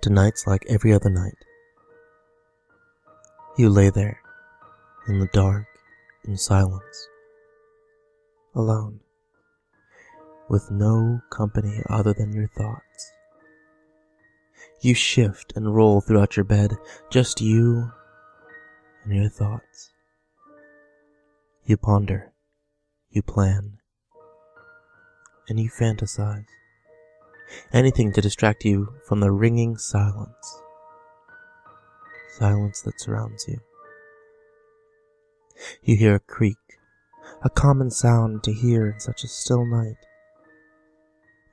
Tonight's like every other night. You lay there, in the dark, in silence, alone, with no company other than your thoughts. You shift and roll throughout your bed, just you and your thoughts. You ponder, you plan, and you fantasize. Anything to distract you from the ringing silence. Silence that surrounds you. You hear a creak, a common sound to hear in such a still night.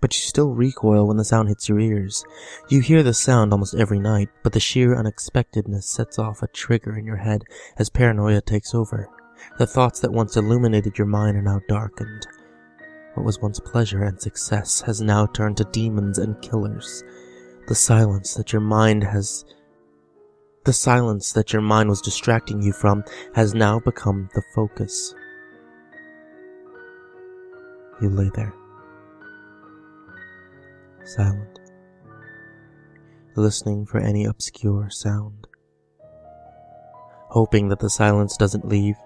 But you still recoil when the sound hits your ears. You hear the sound almost every night, but the sheer unexpectedness sets off a trigger in your head as paranoia takes over. The thoughts that once illuminated your mind are now darkened. What was once pleasure and success has now turned to demons and killers. The silence that your mind was distracting you from has now become the focus. You lay there, silent, listening for any obscure sound, hoping that the silence doesn't leave.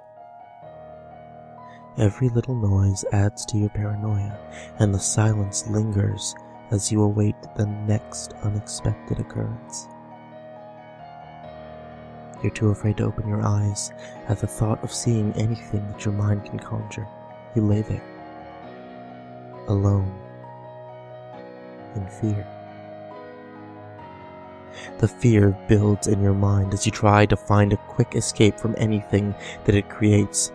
Every little noise adds to your paranoia, and the silence lingers as you await the next unexpected occurrence. You're too afraid to open your eyes at the thought of seeing anything that your mind can conjure. You lay there, alone, in fear. The fear builds in your mind as you try to find a quick escape from anything that it creates.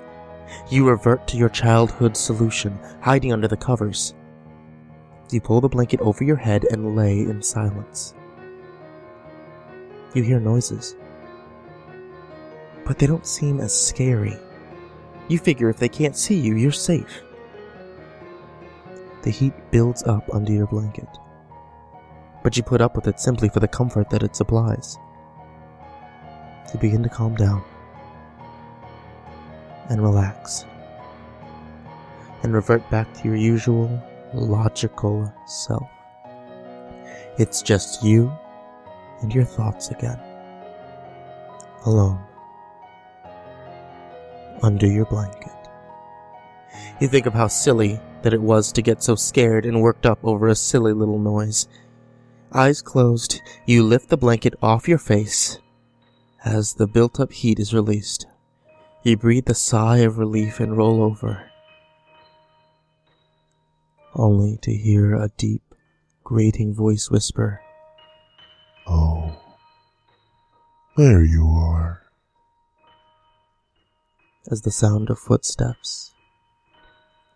You revert to your childhood solution, hiding under the covers. You pull the blanket over your head and lay in silence. You hear noises, but they don't seem as scary. You figure if they can't see you, you're safe. The heat builds up under your blanket, but you put up with it simply for the comfort that it supplies. You begin to calm down and relax, and revert back to your usual, logical self. It's just you and your thoughts again, alone, under your blanket. You think of how silly that it was to get so scared and worked up over a silly little noise. Eyes closed, you lift the blanket off your face as the built-up heat is released. You breathe a sigh of relief and roll over, only to hear a deep, grating voice whisper, "Oh, there you are," as the sound of footsteps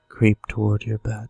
creep toward your bed.